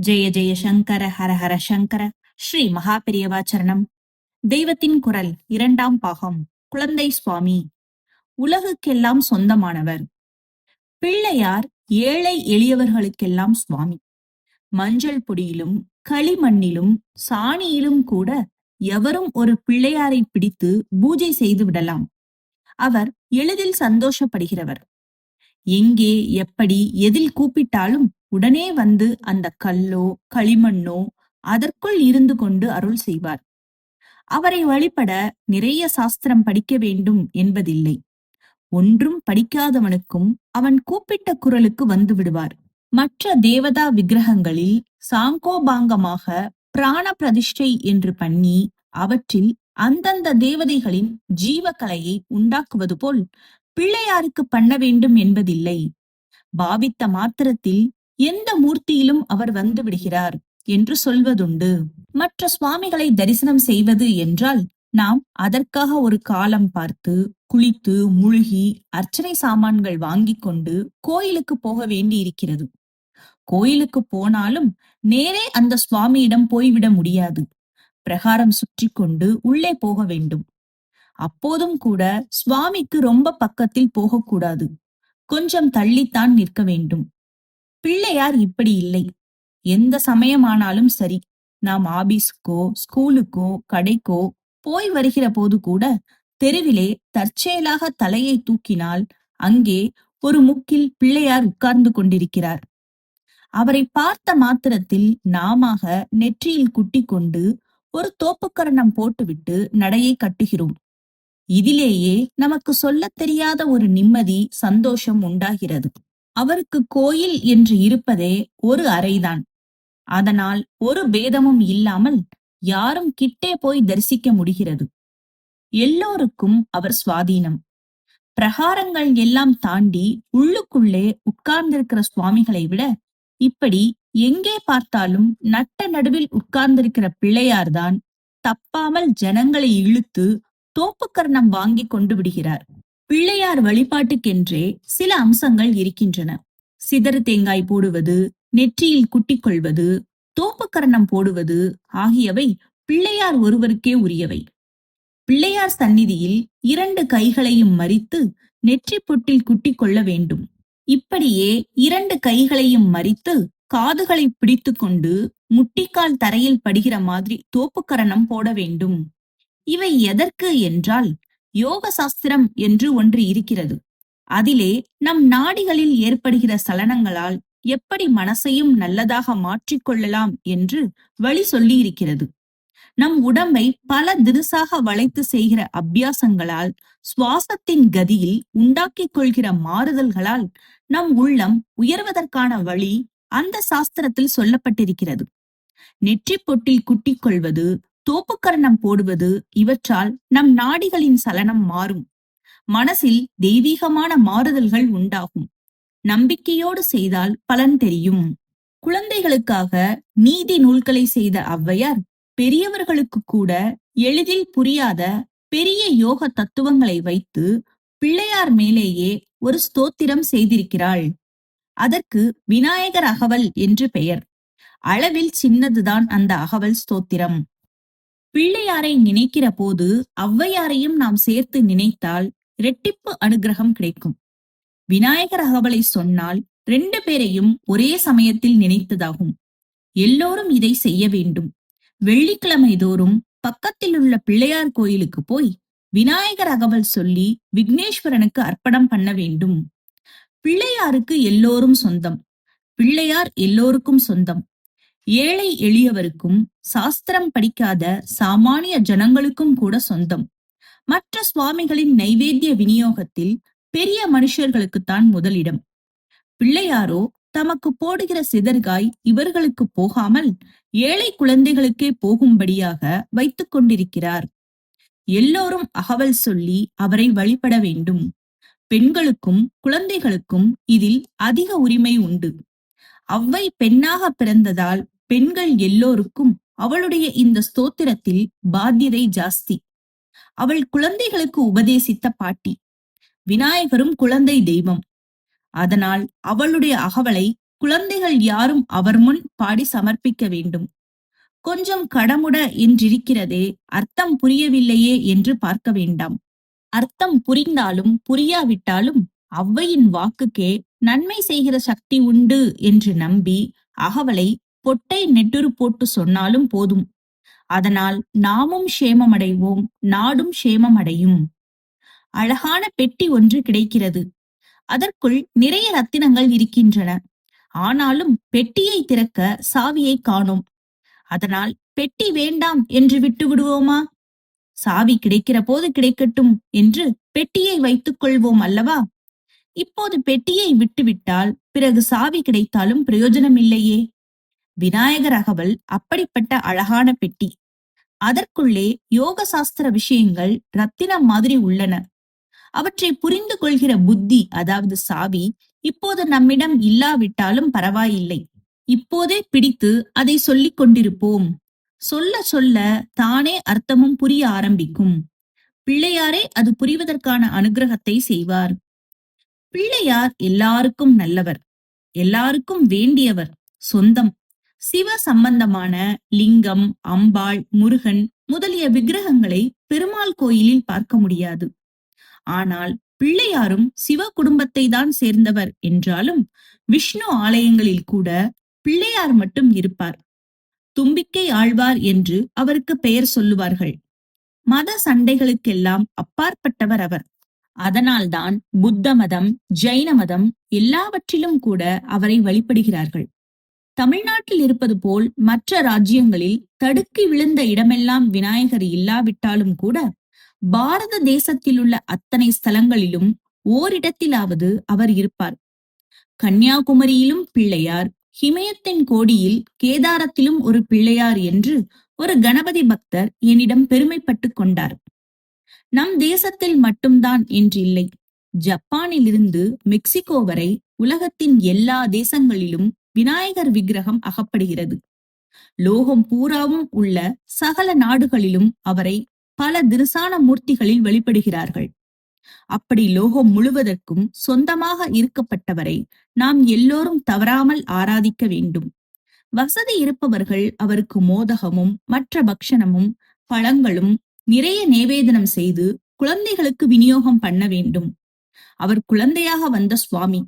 ஜெய ஜெய சங்கர ஹர ஹர சங்கர. ஸ்ரீ மகாபெரியவாச்சரணம். தெய்வத்தின் குரல் இரண்டாம் பாகம். குழந்தை சுவாமி. உலகுக்கெல்லாம் சொந்தமானவர் பிள்ளையார். ஏழை எளியவர்களுக்கெல்லாம் சுவாமி. மஞ்சள் பொடியிலும் களிமண்ணிலும் சாணியிலும் கூட எவரும் ஒரு பிள்ளையாரை பிடித்து பூஜை செய்து விடலாம். அவர் எளிதில் சந்தோஷப்படுகிறவர். எங்கே எப்படி எதில் கூப்பிட்டாலும் உடனே வந்து அந்த கல்லோ களிமண்ணோ அதற்குள் இருந்து கொண்டு அருள் செய்வார். அவரை வழிபட நிறைய சாஸ்திரம் படிக்க வேண்டும் என்பதில்லை. ஒன்றும் படிக்காதவனுக்கும் அவன் கூப்பிட்ட குரலுக்கு வந்து விடுவார். மற்ற தேவதா விக்கிரகங்களில் சாங்கோபாங்கமாக பிராண பிரதிஷ்டை என்று பண்ணி அவற்றில் அந்தந்த தேவதைகளின் ஜீவகலையை உண்டாக்குவது போல் பிள்ளையாருக்கு பண்ண வேண்டும் என்பதில்லை. பாவித்த மாத்திரத்தில் எந்த மூர்த்தியிலும் அவர் வந்து விடுகிறார் என்று சொல்வதுண்டு. மற்ற சுவாமிகளை தரிசனம் செய்வது என்றால் நாம் அதற்காக ஒரு காலம் பார்த்து குளித்து முழுகி அர்ச்சனை சாமான்கள் வாங்கி கொண்டு கோயிலுக்கு போக வேண்டி இருக்கிறது. கோயிலுக்கு போனாலும் நேரே அந்த சுவாமியிடம் போய்விட முடியாது. பிரகாரம் சுற்றி கொண்டு உள்ளே போக வேண்டும். அப்போதும் கூட சுவாமிக்கு ரொம்ப பக்கத்தில் போகக்கூடாது. கொஞ்சம் தள்ளித்தான் நிற்க வேண்டும். பிள்ளையார் இப்படி இல்லை. எந்த சமயமானாலும் சரி, நாம் ஆபீஸுக்கோ ஸ்கூலுக்கோ கடைக்கோ போய் வருகிற போது கூட தெருவிலே தற்செயலாக தலையை தூக்கினால் அங்கே ஒரு முக்கில் பிள்ளையார் உட்கார்ந்து கொண்டிருக்கிறார். அவரை பார்த்த மாத்திரத்தில் நாமாக நெற்றியில் குட்டி கொண்டு ஒரு தோப்புக்கரணம் போட்டுவிட்டு நடையை கட்டுகிறோம். இதிலேயே நமக்கு சொல்லத் தெரியாத ஒரு நிம்மதி சந்தோஷம் உண்டாகிறது. அவருக்கு கோயில் என்று இருப்பதே ஒரு அறைதான். அதனால் ஒரு பேதமும் இல்லாமல் யாரும் கிட்டே போய் தரிசிக்க முடிகிறது. எல்லோருக்கும் அவர் சுவாதீனம். பிரகாரங்கள் எல்லாம் தாண்டி உள்ளுக்குள்ளே உட்கார்ந்திருக்கிற சுவாமிகளை விட இப்படி எங்கே பார்த்தாலும் நட்ட நடுவில் உட்கார்ந்திருக்கிற பிள்ளையார்தான் தப்பாமல் ஜனங்களை இழுத்து தோப்புக்கரணம் வாங்கி கொண்டு விடுகிறார். பிள்ளையார் வழிபாட்டுக்கென்றே சில அம்சங்கள் இருக்கின்றன. சிதறு தேங்காய் போடுவது, நெற்றியில் குட்டிக் கொள்வது, தோப்புக்கரணம் போடுவது ஆகியவை பிள்ளையார் ஒருவருக்கே உரியவை. பிள்ளையார் சந்நிதியில் 2 கைகளையும் மறித்து நெற்றி பொட்டில் குட்டிக் கொள்ள வேண்டும். இப்படியே 2 கைகளையும் மறித்து காதுகளை பிடித்து கொண்டு முட்டிக்கால் தரையில் படுகிற மாதிரி தோப்புக்கரணம் போட வேண்டும். இவை எதற்கு என்றால், யோக சாஸ்திரம் என்று ஒன்று இருக்கிறது. அதிலே நம் நாடிகளில் ஏற்படுகிற சலனங்களால் எப்படி மனசையும் நல்லதாக மாற்றிக்கொள்ளலாம் என்று வழி சொல்லி இருக்கிறது. நம் உடம்பை பல தினசாக வளைத்து செய்கிற அபியாசங்களால், சுவாசத்தின் கதியில் உண்டாக்கிக் கொள்கிற மாறுதல்களால் நம் உள்ளம் உயர்வதற்கான வழி அந்த சாஸ்திரத்தில் சொல்லப்பட்டிருக்கிறது. நெற்றி பொட்டில் குட்டிக் கொள்வது, தோப்புக்கரணம் போடுவது இவற்றால் நம் நாடிகளின் சலனம் மாறும். மனசில் தெய்வீகமான மாறுதல்கள் உண்டாகும். நம்பிக்கையோடு செய்தால் பலன் தெரியும். குழந்தைகளுக்காக நீதி நூல்களை செய்த ஔவையார் பெரியவர்களுக்கு கூட எளிதில் புரியாத பெரிய யோக தத்துவங்களை வைத்து பிள்ளையார் மேலேயே ஒரு ஸ்தோத்திரம் செய்திருக்கிறாள். அதற்கு விநாயகர் அகவல் என்று பெயர். அளவில் சின்னதுதான் அந்த அகவல் ஸ்தோத்திரம். பிள்ளையாரை நினைக்கிற போது ஔவையாரையும் நாம் சேர்த்து நினைத்தால் இரட்டிப்பு அனுகிரகம் கிடைக்கும். விநாயகர் அகவலை சொன்னால் 2 பேரையும் ஒரே சமயத்தில் நினைத்ததாகும். எல்லோரும் இதை செய்ய வேண்டும். வெள்ளிக்கிழமை தோறும் பக்கத்தில் உள்ள பிள்ளையார் கோயிலுக்கு போய் விநாயகர் அகவல் சொல்லி விக்னேஸ்வரனுக்கு அர்ப்பணம் பண்ண வேண்டும். பிள்ளையாருக்கு எல்லோரும் சொந்தம். பிள்ளையார் எல்லோருக்கும் சொந்தம். ஏழை எளியவருக்கும் சாஸ்திரம் படிக்காத சாமானிய ஜனங்களுக்கும் கூட சொந்தம். மற்ற சுவாமிகளின் நைவேத்திய விநியோகத்தில் பெரிய மனுஷர்களுக்குத்தான் முதலிடம். பிள்ளையாரோ தமக்கு போடுகிற சிதற்காய் இவர்களுக்கு போகாமல் ஏழை குழந்தைகளுக்கே போகும்படியாக வைத்துக் கொண்டிருக்கிறார். எல்லோரும் அகவல் சொல்லி அவரை வழிபட வேண்டும். பெண்களுக்கும் குழந்தைகளுக்கும் இதில் அதிக உரிமை உண்டு. ஔவை பெண்ணாக பிறந்ததால் பெண்கள் எல்லோருக்கும் அவளுடைய இந்த ஸ்தோத்திரத்தில் பாத்தியதை ஜாஸ்தி. அவள் குழந்தைகளுக்கு உபதேசித்த பாட்டி. விநாயகரும் குழந்தை தெய்வம். அதனால் அவளுடைய அகவலை குழந்தைகள் யாரும் அவர் முன் பாடி சமர்ப்பிக்க வேண்டும். கொஞ்சம் கடமுட என்றிருக்கிறதே, அர்த்தம் புரியவில்லையே என்று பார்க்க வேண்டாம். அர்த்தம் புரிந்தாலும் புரியாவிட்டாலும் ஔவையின் வாக்குக்கே நன்மை செய்கிற சக்தி உண்டு என்று நம்பி அகவலை பொட்டை நெட்டுரு போட்டு சொன்னாலும் போதும். அதனால் நாமும் சேமமடைவோம், நாடும் சேமமடையும். அழகான பெட்டி ஒன்று கிடைக்கிறது. அதற்குள் நிறைய ரத்தினங்கள் இருக்கின்றன. ஆனாலும் பெட்டியை திறக்க சாவியை காணோம். அதனால் பெட்டி வேண்டாம் என்று விட்டு விடுவோமா? சாவி கிடைக்கிற போது கிடைக்கட்டும் என்று பெட்டியை வைத்துக் கொள்வோம் அல்லவா? இப்போது பெட்டியை விட்டுவிட்டால் பிறகு சாவி கிடைத்தாலும் பிரயோஜனமில்லையே. விநாயகர் அகவல் அப்படிப்பட்ட அழகான பெட்டி. அதற்குள்ளே யோக சாஸ்திர விஷயங்கள் ரத்தினம் மாதிரி உள்ளன. அவற்றை புரிந்து கொள்கிற புத்தி, அதாவது சாவி, இப்போது நம்மிடம் இல்லாவிட்டாலும் பரவாயில்லை. இப்போதே பிடித்து அதை சொல்லிக் கொண்டிருப்போம். சொல்ல சொல்ல தானே அர்த்தமும் புரிய ஆரம்பிக்கும். பிள்ளையாரே அது புரிவதற்கான அனுகிரகத்தை செய்வார். பிள்ளையார் எல்லாருக்கும் நல்லவர், எல்லாருக்கும் வேண்டியவர், சொந்தம். சிவ சம்பந்தமான லிங்கம், அம்பாள், முருகன் முதலிய விக்கிரகங்களை பெருமாள் கோயிலில் பார்க்க முடியாது. ஆனால் பிள்ளையாரும் சிவ குடும்பத்தை தான் சேர்ந்தவர் என்றாலும் விஷ்ணு ஆலயங்களில் கூட பிள்ளையார் மட்டும் இருப்பார். தும்பிக்கை ஆழ்வார் என்று அவருக்கு பெயர் சொல்லுவார்கள். மத சண்டைகளுக்கெல்லாம் அப்பாற்பட்டவர் அவர். அதனால்தான் புத்த மதம், ஜைன மதம் எல்லாவற்றிலும் கூட அவரை வழிபடுகிறார்கள். தமிழ்நாட்டில் இருப்பது போல் மற்ற ராஜ்யங்களில் தடுக்கி விழுந்த இடமெல்லாம் விநாயகர் இல்லாவிட்டாலும் கூட பாரத தேசத்தில் உள்ள அத்தனை ஸ்தலங்களிலும் ஓரிடத்திலாவது அவர் இருப்பார். கன்னியாகுமரியிலும் பிள்ளையார், ஹிமயத்தின் கோடியில் கேதாரத்திலும் ஒரு பிள்ளையார் என்று ஒரு கணபதி பக்தர் என்னிடம் பெருமைப்பட்டு கொண்டார். நம் தேசத்தில் மட்டும்தான் என்றில்லை. ஜப்பானிலிருந்து மெக்சிகோ வரை உலகத்தின் எல்லா தேசங்களிலும் விநாயகர் விக்கிரகம் அகப்படுகிறது. லோகம் பூராவும் உள்ள சகல நாடுகளிலும் அவரை பல திருசான மூர்த்திகளில் வழிபடுகிறார்கள். அப்படி லோகம் முழுவதற்கும் சொந்தமாக இருக்கப்பட்டவரை நாம் எல்லோரும் தவறாமல் ஆராதிக்க வேண்டும். வசதி இருப்பவர்கள் அவருக்கு மோதகமும் மற்ற பக்ஷணமும் பழங்களும் நிறைய நேவேதனம் செய்து குழந்தைகளுக்கு விநியோகம் பண்ண வேண்டும். அவர் குழந்தையாக வந்த சுவாமி.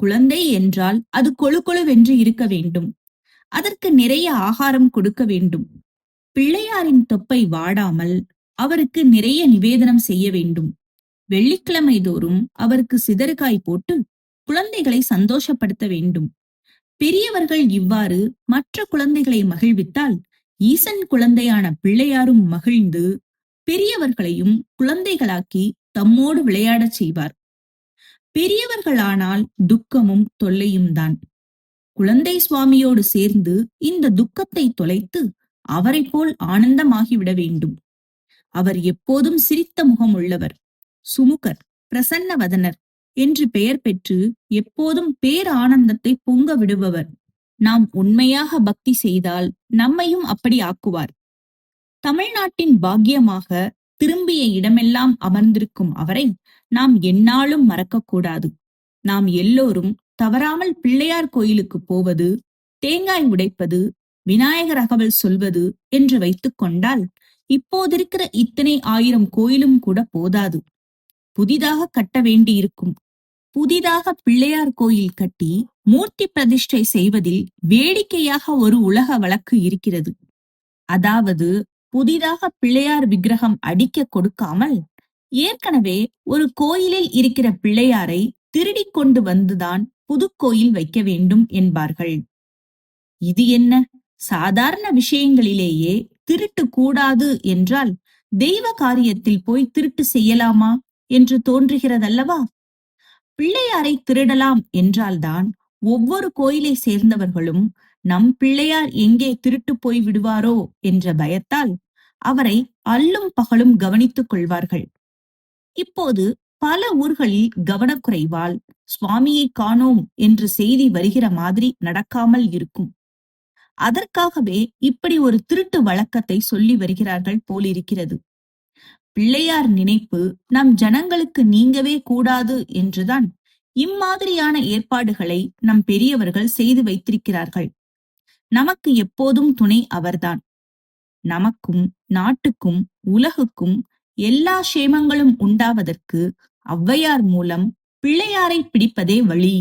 குழந்தை என்றால் அது கொழு கொழுவென்று இருக்க வேண்டும். அதற்கு நிறைய ஆகாரம் கொடுக்க வேண்டும். பிள்ளையாரின் தொப்பை வாடாமல் அவருக்கு நிறைய நிவேதனம் செய்ய வேண்டும். வெள்ளிக்கிழமை தோறும் அவருக்கு சிதறுகாய் போட்டு குழந்தைகளை சந்தோஷப்படுத்த வேண்டும். பெரியவர்கள் இவ்வாறு மற்ற குழந்தைகளை மகிழ்வித்தால் ஈசன் குழந்தையான பிள்ளையாரும் மகிழ்ந்து பெரியவர்களையும் குழந்தைகளாக்கி தம்மோடு விளையாடச் செய்வார். பெரியவர்களானால் துக்கமும் தொல்லையும் தான். குழந்தை சுவாமியோடு சேர்ந்து இந்த துக்கத்தை தொலைத்து அவரை போல் ஆனந்தமாகிவிட வேண்டும். அவர் எப்போதும் சிரித்த முகம் உள்ளவர், சுமுகர், பிரசன்னவதனர் என்று பெயர் பெற்று எப்போதும் பேர் ஆனந்தத்தை பொங்க விடுபவர். நாம் உண்மையாக பக்தி செய்தால் நம்மையும் அப்படி ஆக்குவார். தமிழ்நாட்டின் பாக்கியமாக திரும்பிய இடமெல்லாம் அமர்ந்திருக்கும் அவரை நாம் எந்நாளும் மறக்கக்கூடாது. நாம் எல்லோரும் தவறாமல் பிள்ளையார் கோயிலுக்கு போவது, தேங்காய் உடைப்பது, விநாயகர் அகவல் சொல்வது என்று வைத்துக் கொண்டால் இப்போதிருக்கிற இத்தனை 1000 கோயிலும் கூட போதாது. புதிதாக கட்ட வேண்டியிருக்கும். புதிதாக பிள்ளையார் கோயில் கட்டி மூர்த்தி பிரதிஷ்டை செய்வதில் வேடிக்கையாக ஒரு உலக வழக்கு இருக்கிறது. அதாவது புதிதாக பிள்ளையார் விக்கிரகம் அடிக்க கொடுக்காமல் ஏற்கனவே ஒரு கோயிலில் இருக்கிற பிள்ளையாரை திருடிக் கொண்டு வந்துதான் புதுக்கோயில் வைக்க வேண்டும் என்பார்கள். இது என்ன? சாதாரண விஷயங்களிலேயே திருட்டு கூடாது என்றால் தெய்வ காரியத்தில் போய் திருட்டு செய்யலாமா என்று தோன்றுகிறதல்லவா? பிள்ளையாரை திருடலாம் என்றால்தான் ஒவ்வொரு கோயிலை சேர்ந்தவர்களும் நம் பிள்ளையார் எங்கே திருட்டு போய் விடுவாரோ என்ற பயத்தால் அவரை அல்லும் பகலும் கவனித்துக் கொள்வார்கள். இப்போது பல ஊர்களில் கவனக்குறைவால் சுவாமியை காணோம் என்று செய்தி வருகிற மாதிரி நடக்காமல் இருக்கும். அதற்காகவே இப்படி ஒரு திருட்டு வழக்கத்தை சொல்லி வருகிறார்கள் போலிருக்கிறது. பிள்ளையார் நினைப்பு நம் ஜனங்களுக்கு நீங்கவே கூடாது என்றுதான் இம்மாதிரியான ஏற்பாடுகளை நம் பெரியவர்கள் செய்து வைத்திருக்கிறார்கள். நமக்கு எப்போதும் துணை அவர்தான். நமக்கும் நாட்டுக்கும் உலகுக்கும் எல்லா சேமங்களும் உண்டாவதற்கு ஔவையார் மூலம் பிள்ளையாரை பிடிப்பதே வழி.